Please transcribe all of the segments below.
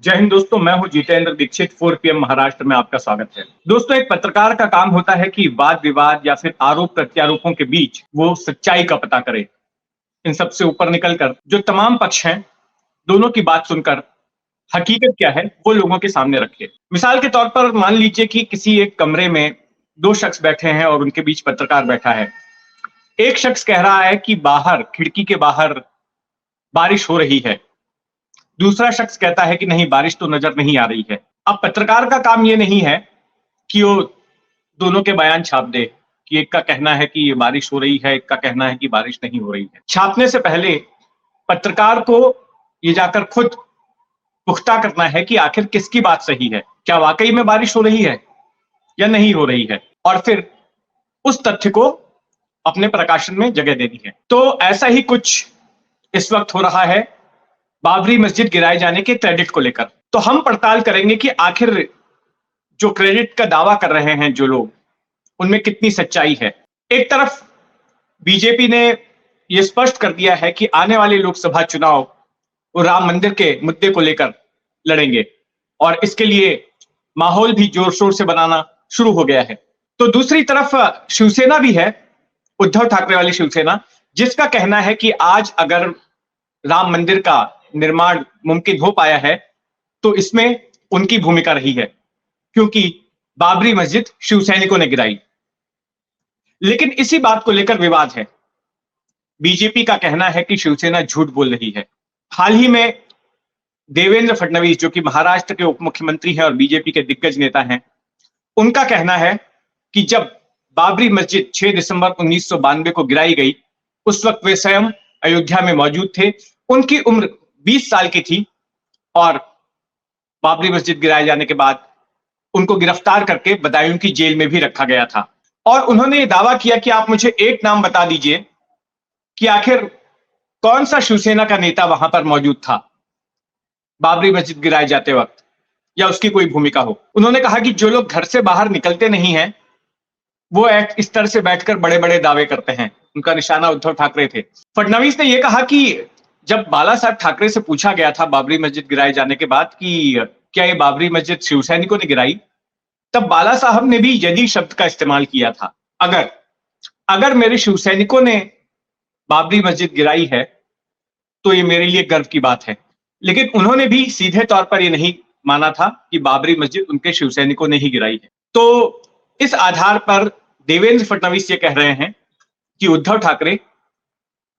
जय हिंद दोस्तों, मैं हूं जितेंद्र दीक्षित। 4 PM महाराष्ट्र में आपका स्वागत है। दोस्तों, एक पत्रकार का काम होता है कि वाद विवाद या फिर आरोप प्रत्यारोपों के बीच वो सच्चाई का पता करे। इन सबसे ऊपर निकलकर जो तमाम पक्ष हैं, दोनों की बात सुनकर हकीकत क्या है वो लोगों के सामने रखे। मिसाल के तौर पर मान लीजिए कि किसी एक कमरे में दो शख्स बैठे हैं और उनके बीच पत्रकार बैठा है। एक शख्स कह रहा है कि बाहर, खिड़की के बाहर बारिश हो रही है। दूसरा शख्स कहता है कि नहीं, बारिश तो नजर नहीं आ रही है। अब पत्रकार का काम ये नहीं है कि वो दोनों के बयान छाप दे कि एक का कहना है कि ये बारिश हो रही है, एक का कहना है कि बारिश नहीं हो रही है। छापने से पहले पत्रकार को ये जाकर खुद पुख्ता करना है कि आखिर किसकी बात सही है, क्या वाकई में बारिश हो रही है या नहीं हो रही है, और फिर उस तथ्य को अपने प्रकाशन में जगह देनी है। तो ऐसा ही कुछ इस वक्त हो रहा है बाबरी मस्जिद गिराए जाने के क्रेडिट को लेकर। तो हम पड़ताल करेंगे कि आखिर जो क्रेडिट का दावा कर रहे हैं जो लोग, उनमें कितनी सच्चाई है। एक तरफ बीजेपी ने यह स्पष्ट कर दिया है कि आने वाले लोकसभा चुनाव वो राम मंदिर के मुद्दे को लेकर लड़ेंगे और इसके लिए माहौल भी जोर शोर से बनाना शुरू हो गया है। तो दूसरी तरफ शिवसेना भी है, उद्धव ठाकरे वाली शिवसेना, जिसका कहना है कि आज अगर राम मंदिर का निर्माण मुमकिन हो पाया है तो इसमें उनकी भूमिका रही है, क्योंकि बाबरी मस्जिद शिव सैनिकों ने गिराई। लेकिन इसी बात को लेकर विवाद है। बीजेपी का कहना है कि शिवसेना झूठ बोल रही है। हाल ही में देवेंद्र फडणवीस, जो कि महाराष्ट्र के उप मुख्यमंत्री हैं और बीजेपी के दिग्गज नेता हैं, उनका कहना है कि जब बाबरी मस्जिद 6 दिसंबर 1992 को गिराई गई, उस वक्त वे स्वयं अयोध्या में मौजूद थे। उनकी उम्र 20 साल की थी और बाबरी मस्जिद गिराए जाने के बाद उनको गिरफ्तार करके बदायूं की जेल में भी रखा गया था। और उन्होंने ये दावा किया कि आप मुझे एक नाम बता दीजिए कि आखिर कौन सा शिवसेना का नेता वहां पर मौजूद था बाबरी मस्जिद गिराए जाते वक्त, या उसकी कोई भूमिका हो। उन्होंने कहा कि जो लोग घर से बाहर निकलते नहीं हैं वो इस तरह से बैठकर बड़े बड़े दावे करते हैं। उनका निशाना उद्धव ठाकरे थे। फडणवीस ने यह कहा कि जब बाला साहब ठाकरे से पूछा गया था बाबरी मस्जिद गिराए जाने के बाद कि क्या ये बाबरी मस्जिद शिव सैनिकों ने गिराई, तब बाला साहब ने भी यदि शब्द का इस्तेमाल किया था। अगर मेरे शिव सैनिकों ने बाबरी मस्जिद गिराई है तो ये मेरे लिए गर्व की बात है। लेकिन उन्होंने भी सीधे तौर पर यह नहीं माना था कि बाबरी मस्जिद उनके शिव सैनिकों ने ही गिराई है। तो इस आधार पर देवेंद्र फडणवीस ये कह रहे हैं कि उद्धव ठाकरे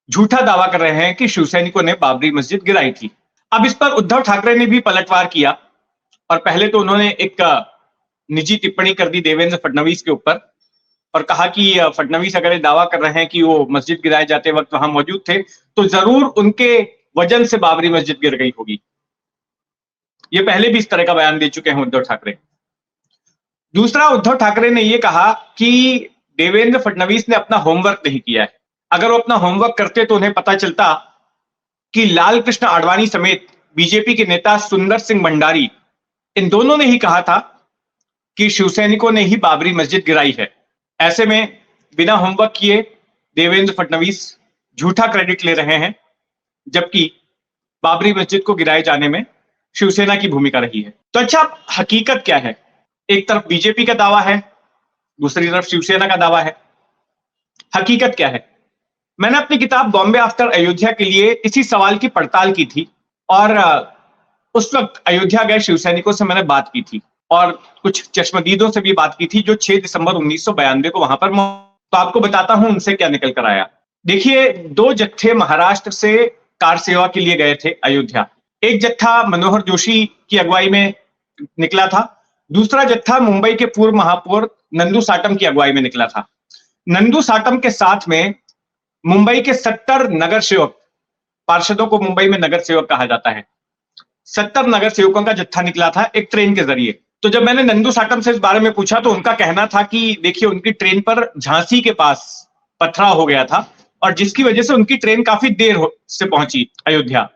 झूठा दावा कर रहे हैं कि शिव सैनिकों ने बाबरी मस्जिद गिराई थी। अब इस पर उद्धव ठाकरे ने भी पलटवार किया और पहले तो उन्होंने एक निजी टिप्पणी कर दी देवेंद्र फडणवीस के ऊपर और कहा कि फडणवीस अगर ये दावा कर रहे हैं कि वो मस्जिद गिराए जाते वक्त वहां मौजूद थे तो जरूर उनके वजन से बाबरी मस्जिद गिर गई होगी। ये पहले भी इस तरह का बयान दे चुके हैं उद्धव ठाकरे। दूसरा, उद्धव ठाकरे ने यह कहा कि देवेंद्र फडणवीस ने अपना होमवर्क नहीं किया है। अगर वो अपना होमवर्क करते तो उन्हें पता चलता कि लाल कृष्ण आडवाणी समेत बीजेपी के नेता सुंदर सिंह भंडारी, इन दोनों ने ही कहा था कि शिवसैनिकों ने ही बाबरी मस्जिद गिराई है। ऐसे में बिना होमवर्क किए देवेंद्र फडणवीस झूठा क्रेडिट ले रहे हैं, जबकि बाबरी मस्जिद को गिराए जाने में शिवसेना की भूमिका रही है। तो अच्छा, हकीकत क्या है? एक तरफ बीजेपी का दावा है, दूसरी तरफ शिवसेना का दावा है। हकीकत क्या है? मैंने अपनी किताब बॉम्बे आफ्टर अयोध्या के लिए इसी सवाल की पड़ताल की थी और उस वक्त अयोध्या गए शिवसैनिकों से मैंने बात की थी और कुछ चश्मदीदों से भी बात की थी जो 6 दिसंबर 1992 को वहां पर। तो आपको बताता हूं उनसे क्या निकल कर आया। देखिए, 2 जत्थे महाराष्ट्र से कार सेवा के लिए गए थे अयोध्या। एक जत्था मनोहर जोशी की अगुवाई में निकला था, दूसरा जत्था मुंबई के पूर्व महापौर नंदू साटम की अगुवाई में निकला था। नंदू साटम के साथ में मुंबई के 70 नगर सेवक, पार्षदों को मुंबई में नगर सेवक कहा जाता है, 70 नगर सेवकों का जत्था निकला था एक ट्रेन के जरिए। तो जब मैंने नंदू साटम से इस बारे में पूछा तो उनका कहना था कि देखिए, उनकी ट्रेन पर झांसी के पास पथराव हो गया था और जिसकी वजह से उनकी ट्रेन काफी देर से पहुंची अयोध्या।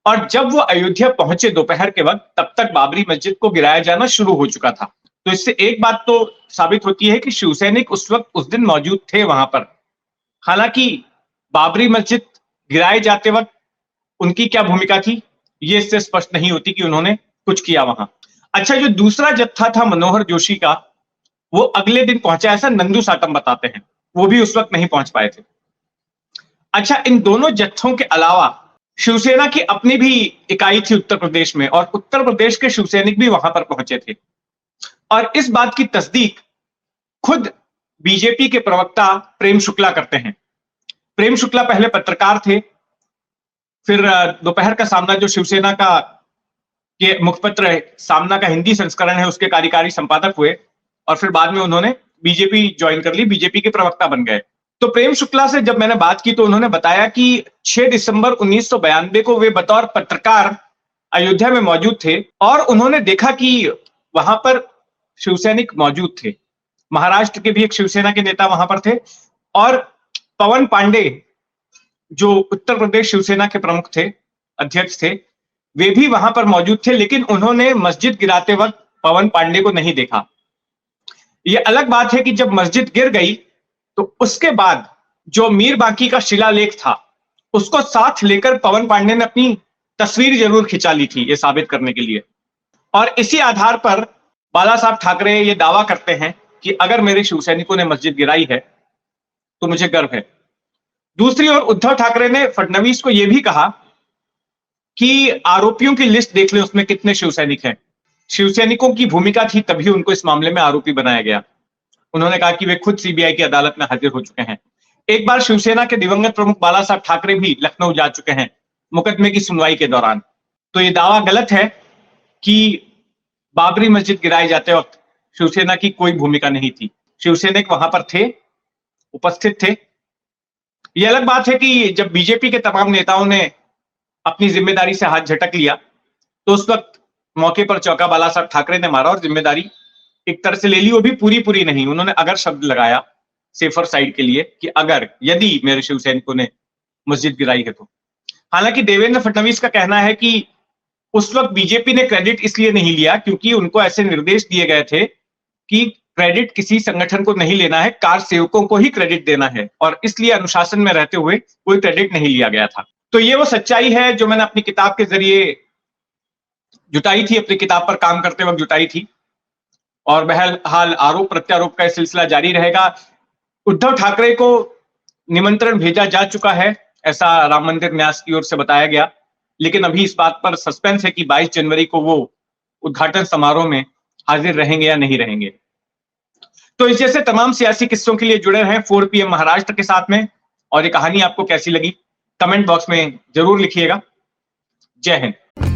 और जब वो अयोध्या पहुंचे दोपहर के वक्त, तब तक बाबरी मस्जिद को गिराया जाना शुरू हो चुका था। तो इससे एक बात तो साबित होती है कि शिवसैनिक उस वक्त उस दिन मौजूद थे वहां पर। हालांकि बाबरी मस्जिद गिराए जाते वक्त उनकी क्या भूमिका थी, ये इससे स्पष्ट नहीं होती कि उन्होंने कुछ किया वहां। अच्छा, जो दूसरा जत्था था मनोहर जोशी का, वो अगले दिन पहुंचा, ऐसा नंदू साटम बताते हैं, वो भी उस वक्त नहीं पहुंच पाए थे। अच्छा, इन दोनों जत्थों के अलावा शिवसेना की अपनी भी इकाई थी उत्तर प्रदेश में, और उत्तर प्रदेश के शिवसैनिक भी वहां पर पहुंचे थे। और इस बात की तस्दीक खुद बीजेपी के प्रवक्ता प्रेम शुक्ला करते हैं। प्रेम शुक्ला पहले पत्रकार थे, फिर दोपहर का सामना जो शिवसेना का के मुखपत्र है, सामना का हिंदी संस्करण है, उसके कार्यकारी संपादक हुए, और फिर बाद में उन्होंने बीजेपी ज्वाइन कर ली, बीजेपी के प्रवक्ता बन गए। तो प्रेम शुक्ला से जब मैंने बात की तो उन्होंने बताया कि 6 दिसंबर 1992 को वे बतौर पत्रकार अयोध्या में मौजूद थे, और उन्होंने देखा कि वहां पर शिवसैनिक मौजूद थे। महाराष्ट्र के भी एक शिवसेना के नेता वहां पर थे, और पवन पांडे जो उत्तर प्रदेश शिवसेना के प्रमुख थे, अध्यक्ष थे, वे भी वहां पर मौजूद थे, लेकिन उन्होंने मस्जिद गिराते वक्त पवन पांडे को नहीं देखा। यह अलग बात है कि जब मस्जिद गिर गई तो उसके बाद जो मीर बांकी का शिलालेख था, उसको साथ लेकर पवन पांडे ने अपनी तस्वीर जरूर खिंचा ली थी, यह साबित करने के लिए। और इसी आधार पर बाला साहब ठाकरे ये दावा करते हैं कि अगर मेरे शिवसैनिकों ने मस्जिद गिराई है तो मुझे गर्व है। दूसरी ओर उद्धव ठाकरे ने फडणवीस को यह भी कहा कि आरोपियों की लिस्ट देख ले, उसमें कितने शिवसैनिक हैं। शिवसैनिकों की भूमिका थी, तभी उनको इस मामले में आरोपी बनाया गया। उन्होंने कहा कि वे खुद सीबीआई की अदालत में हाजिर हो चुके हैं। एक बार शिवसेना के दिवंगत प्रमुख बाला साहब ठाकरे भी लखनऊ जा चुके हैं मुकदमे की सुनवाई के दौरान। तो यह दावा गलत है कि बाबरी मस्जिद गिराए जाते वक्त शिवसेना की कोई भूमिका नहीं थी। शिवसैनिक वहां पर थे, उपस्थित थे। यह अलग बात है कि जब बीजेपी के तमाम नेताओं ने अपनी जिम्मेदारी से हाथ झटक लिया तो उस वक्त मौके पर चौका बाला साहब ठाकरे ने मारा और जिम्मेदारी एक तरह से ले ली, वो भी पूरी पूरी नहीं। उन्होंने अगर शब्द लगाया सेफर साइड के लिए कि अगर यदि मेरे शिवसैनिकों ने मस्जिद गिराई है तो। हालांकि देवेंद्र फडणवीस का कहना है कि उस वक्त बीजेपी ने क्रेडिट इसलिए नहीं लिया क्योंकि उनको ऐसे निर्देश दिए गए थे कि क्रेडिट किसी संगठन को नहीं लेना है, कार सेवकों को ही क्रेडिट देना है, और इसलिए अनुशासन में रहते हुए कोई क्रेडिट नहीं लिया गया था। तो ये वो सच्चाई है जो मैंने अपनी किताब के जरिए जुटाई थी, अपनी किताब पर काम करते वक्त जुटाई थी, और बहरहाल आरोप प्रत्यारोप का सिलसिला जारी रहेगा। उद्धव ठाकरे को निमंत्रण भेजा जा चुका है, ऐसा राम मंदिर न्यास की ओर से बताया गया, लेकिन अभी इस बात पर सस्पेंस है कि 22 जनवरी को वो उद्घाटन समारोह में हाजिर रहेंगे या नहीं रहेंगे। तो इस जैसे तमाम सियासी किस्सों के लिए जुड़े रहें 4 PM महाराष्ट्र के साथ में। और ये कहानी आपको कैसी लगी कमेंट बॉक्स में जरूर लिखिएगा। जय हिंद।